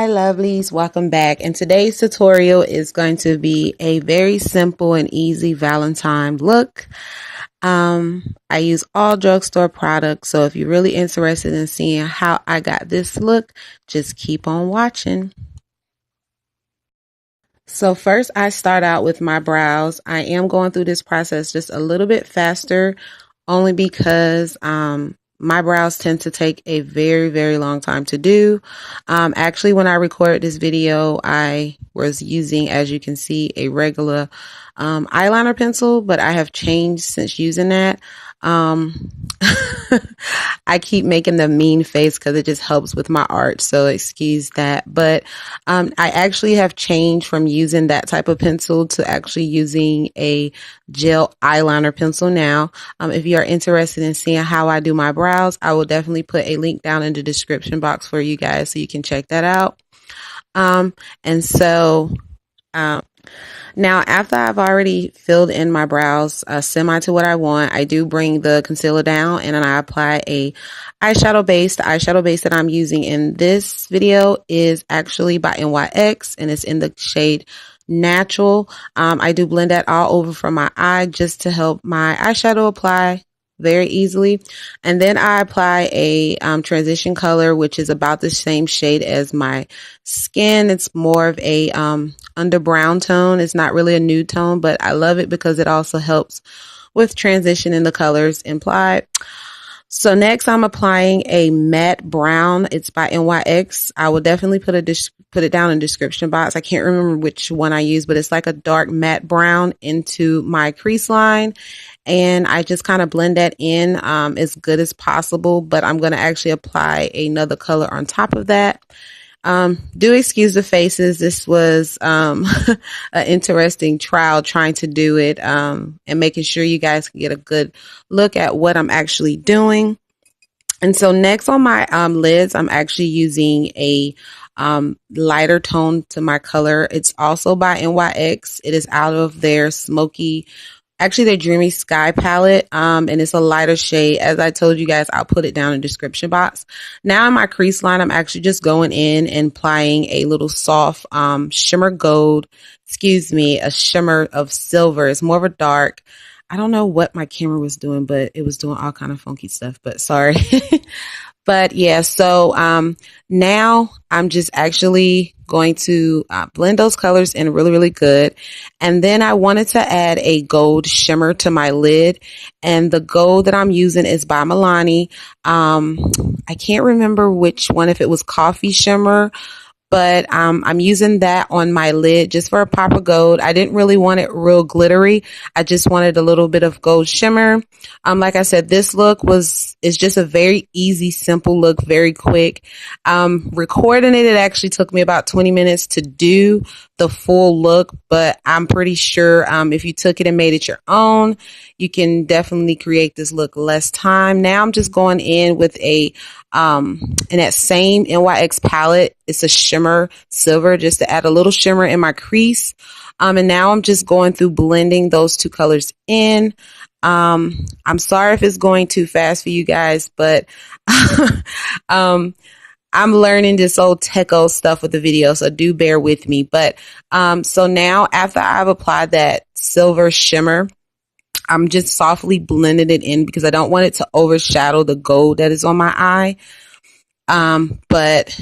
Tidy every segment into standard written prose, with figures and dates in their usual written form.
Hi lovelies, welcome back. And today's tutorial is going to be a very simple and easy Valentine look. I use all drugstore products, so if you're really interested in seeing how I got this look, just keep on watching. So first I start out with my brows. I am going through this process just a little bit faster, only because my brows tend to take a very long time to do. Actually, when I recorded this video, I was using, as you can see, a regular eyeliner pencil, but I have changed since using that. I keep making the mean face because it just helps with my art, so excuse that. But I actually have changed from using that type of pencil to actually using a gel eyeliner pencil now. If you are interested in seeing how I do my brows, I will definitely put a link down in the description box for you guys so you can check that out. Now, after I've already filled in my brows semi to what I want, I do bring the concealer down and then I apply a eyeshadow base. The eyeshadow base that I'm using in this video is actually by NYX and it's in the shade Natural. I do blend that all over from my eye just to help my eyeshadow apply very easily. And then I apply a transition color, which is about the same shade as my skin. It's more of a under brown tone. It's not really a nude tone, but I love it because it also helps with transition in the colors implied. So next I'm applying a matte brown. It's by NYX. I will definitely put it down in the description box. I can't remember which one I use, but it's like a dark matte brown into my crease line. And I just kind of blend that in as good as possible, but I'm going to actually apply another color on top of that. Do excuse the faces. This was an interesting trial trying to do it and making sure you guys can get a good look at what I'm actually doing. And so next on my lids, I'm actually using a lighter tone to my color. It's also by NYX. It is out of their smoky, actually their Dreamy Sky palette, and it's a lighter shade. As I told you guys, I'll put it down in the description box. Now in my crease line, I'm actually just going in and applying a little soft shimmer gold, a shimmer of silver. It's more of a dark. I don't know what my camera was doing, but it was doing all kind of funky stuff, but sorry. But yeah, so now I'm just actually going to blend those colors in really good. And then I wanted to add a gold shimmer to my lid. And the gold that I'm using is by Milani. I can't remember which one, if it was coffee shimmer, but I'm using that on my lid just for a pop of gold. I didn't really want it real glittery. I just wanted a little bit of gold shimmer. Like I said, this look is just a very easy, simple look, very quick. Recording it actually took me about 20 minutes to do the full look, but I'm pretty sure if you took it and made it your own, you can definitely create this look less time. Now I'm just going in with a in that same NYX palette. It's a shimmer silver just to add a little shimmer in my crease. And now I'm just going through blending those two colors in. I'm sorry if it's going too fast for you guys, but I'm learning this old techo stuff with the video, so do bear with me. But so now after I've applied that silver shimmer, I'm just softly blending it in because I don't want it to overshadow the gold that is on my eye. But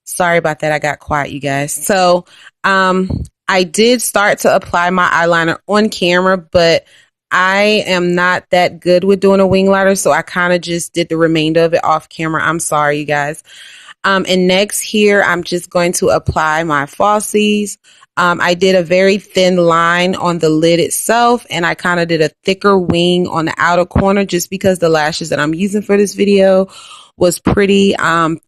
sorry about that. I got quiet, you guys. So I did start to apply my eyeliner on camera, but I am not that good with doing a wing liner, so I kind of just did the remainder of it off camera. I'm sorry, you guys. And next here, I'm just going to apply my falsies. I did a very thin line on the lid itself, and I kind of did a thicker wing on the outer corner just because the lashes that I'm using for this video was pretty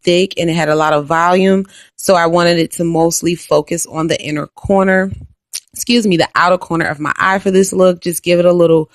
thick and it had a lot of volume. So I wanted it to mostly focus on the inner corner. The outer corner of my eye for this look. Just give it a little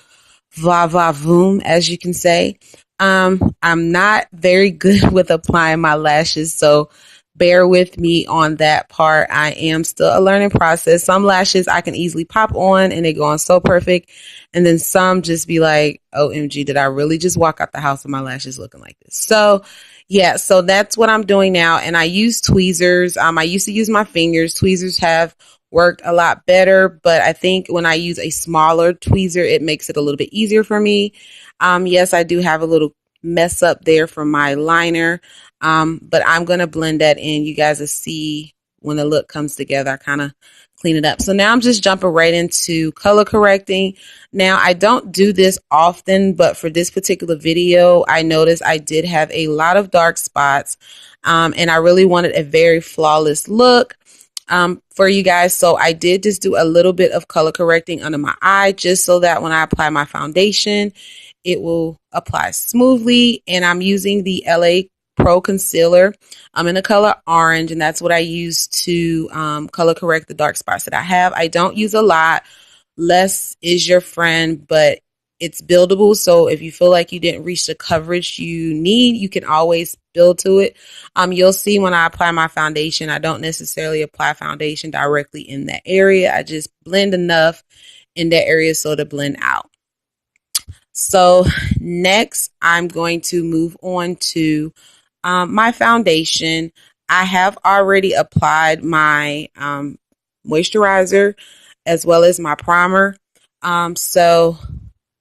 va-va-voom, as you can say. I'm not very good with applying my lashes, so bear with me on that part. I am still a learning process. Some lashes I can easily pop on and they go on so perfect. And then some just be like, OMG, did I really just walk out the house with my lashes looking like this? So yeah, so that's what I'm doing now. And I use tweezers. I used to use my fingers. Tweezers have worked a lot better, but I think when I use a smaller tweezer, it makes it a little bit easier for me. Yes, I do have a little mess up there from my liner. But I'm going to blend that in. You guys will see when the look comes together. I kind of clean it up. So now I'm just jumping right into color correcting. Now, I don't do this often, but for this particular video, I noticed I did have a lot of dark spots, and I really wanted a very flawless look for you guys. So I did just do a little bit of color correcting under my eye, just so that when I apply my foundation, it will apply smoothly. And I'm using the LA Pro Concealer. I'm in the color orange, and that's what I use to color correct the dark spots that I have. I don't use a lot. Less is your friend, but it's buildable. So if you feel like you didn't reach the coverage you need, you can always build to it. You'll see when I apply my foundation, I don't necessarily apply foundation directly in that area. I just blend enough in that area so to blend out. So next, I'm going to move on to my foundation. I have already applied my moisturizer as well as my primer. So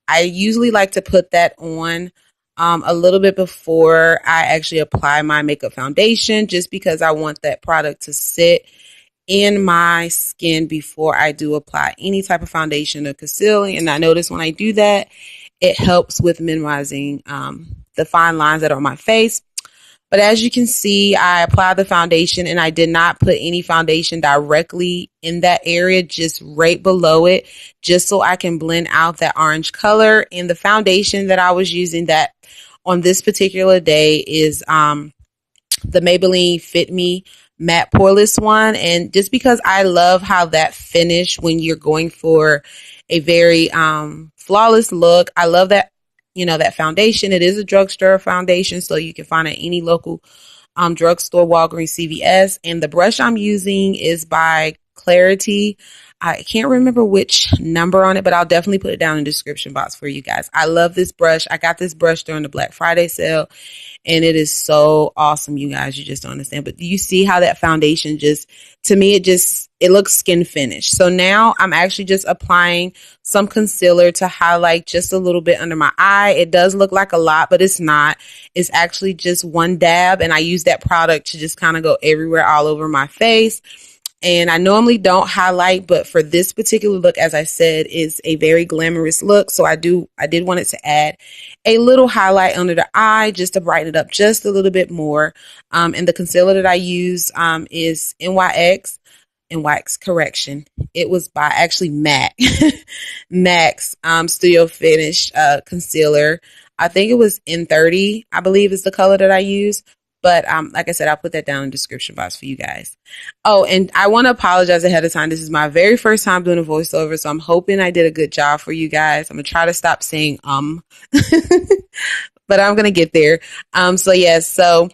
I usually like to put that on a little bit before I actually apply my makeup foundation, just because I want that product to sit in my skin before I do apply any type of foundation or concealing. And I notice when I do that, it helps with minimizing the fine lines that are on my face. But as you can see, I applied the foundation and I did not put any foundation directly in that area, just right below it, just so I can blend out that orange color. And the foundation that I was using that on this particular day is the Maybelline Fit Me Matte Poreless one. And just because I love how that finish when you're going for a very flawless look, I love that. You know, that foundation, it is a drugstore foundation, so you can find it at any local drugstore, Walgreens, CVS. And the brush I'm using is by Karity. I can't remember which number on it, but I'll definitely put it down in the description box for you guys. I love this brush. I got this brush during the Black Friday sale, and it is so awesome, you guys. You just don't understand. But you see how that foundation just, to me, it looks skin finished. So now I'm actually just applying some concealer to highlight just a little bit under my eye. It does look like a lot, but it's not. It's actually just one dab, and I use that product to just kind of go everywhere, all over my face. And I normally don't highlight, but for this particular look, as I said, is a very glamorous look. So I did want it to add a little highlight under the eye just to brighten it up just a little bit more. And the concealer that I use is NYX Correction. It was by actually MAC's Studio Finish concealer. I think it was N30, I believe is the color that I use. But like I said, I'll put that down in the description box for you guys. Oh, and I want to apologize ahead of time. This is my very first time doing a voiceover, so I'm hoping I did a good job for you guys. I'm going to try to stop saying but I'm going to get there. So yes, so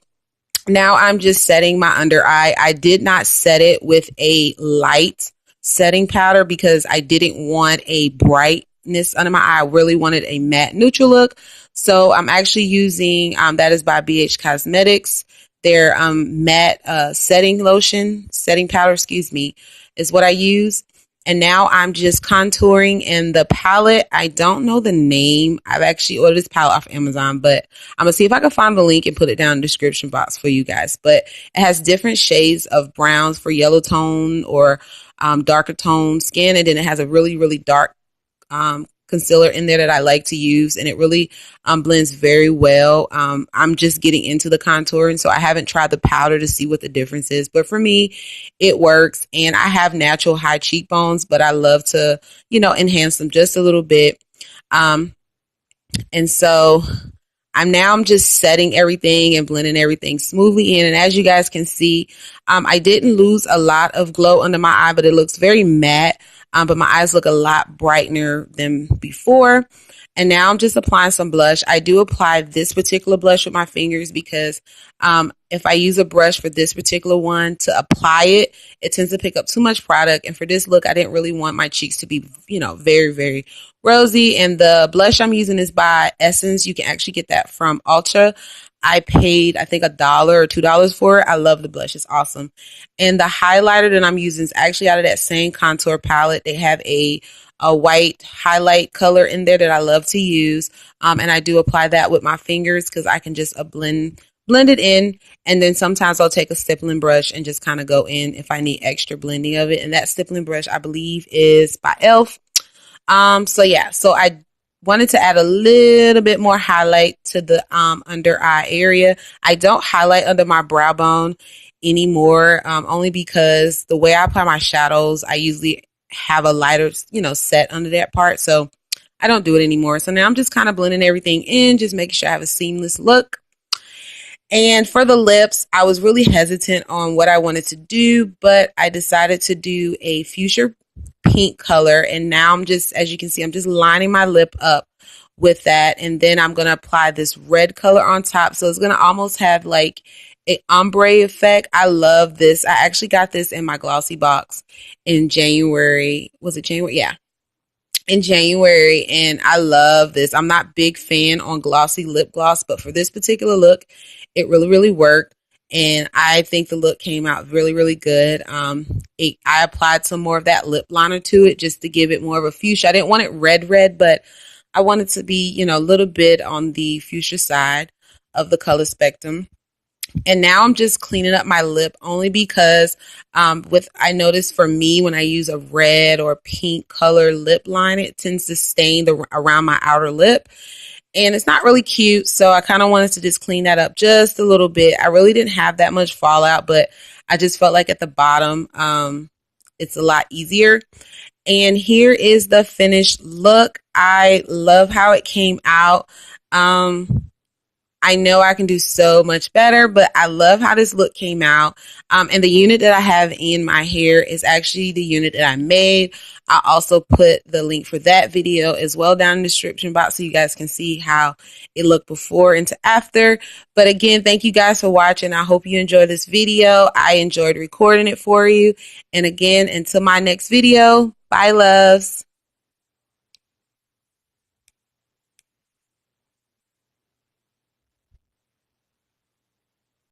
now I'm just setting my under eye. I did not set it with a light setting powder because I didn't want a brightness under my eye. I really wanted a matte neutral look. So I'm actually using, that is by BH Cosmetics. Their matte setting powder, is what I use. And now I'm just contouring in the palette. I don't know the name. I've actually ordered this palette off Amazon, but I'm going to see if I can find the link and put it down in the description box for you guys. But it has different shades of browns for yellow tone or darker tone skin. And then it has a really, really dark concealer in there that I like to use, and it really blends very well. I'm just getting into the contouring, so I haven't tried the powder to see what the difference is, but for me it works. And I have natural high cheekbones, but I love to, you know, enhance them just a little bit. And so I'm just setting everything and blending everything smoothly in. And as you guys can see, I didn't lose a lot of glow under my eye, but it looks very matte. But my eyes look a lot brighter than before. And now I'm just applying some blush. I do apply this particular blush with my fingers because if I use a brush for this particular one to apply it, it tends to pick up too much product. And for this look, I didn't really want my cheeks to be, you know, very, very rosy. And the blush I'm using is by Essence. You can actually get that from Ulta. I paid, I think, $1 or $2 for it. I love the blush. It's awesome. And the highlighter that I'm using is actually out of that same contour palette. They have a white highlight color in there that I love to use. And I do apply that with my fingers because I can just blend it in. And then sometimes I'll take a stippling brush and just kind of go in if I need extra blending of it. And that stippling brush, I believe, is by e.l.f. So yeah, so I wanted to add a little bit more highlight to the under eye area. I don't highlight under my brow bone anymore, only because the way I apply my shadows, I usually have a lighter, you know, set under that part. So I don't do it anymore. So now I'm just kind of blending everything in, just making sure I have a seamless look. And for the lips, I was really hesitant on what I wanted to do, but I decided to do a fuchsia pink color. And now I'm just, as you can see, I'm just lining my lip up with that. And then I'm going to apply this red color on top. So it's going to almost have like an ombre effect. I love this. I actually got this in my glossy box in January. Was it January? Yeah, in January. And I love this. I'm not a big fan on glossy lip gloss, but for this particular look, it really, really worked. And I think the look came out really, really good. I applied some more of that lip liner to it just to give it more of a fuchsia. I didn't want it red, but I wanted to be, you know, a little bit on the fuchsia side of the color spectrum. And now I'm just cleaning up my lip only because I noticed for me when I use a red or pink color lip line, it tends to stain around my outer lip. And it's not really cute, so I kind of wanted to just clean that up just a little bit. I really didn't have that much fallout, but I just felt like at the bottom, it's a lot easier. And here is the finished look. I love how it came out. I know I can do so much better, but I love how this look came out. And the unit that I have in my hair is actually the unit that I made. I also put the link for that video as well down in the description box so you guys can see how it looked before and to after. But again, thank you guys for watching. I hope you enjoyed this video. I enjoyed recording it for you. And again, until my next video, bye loves.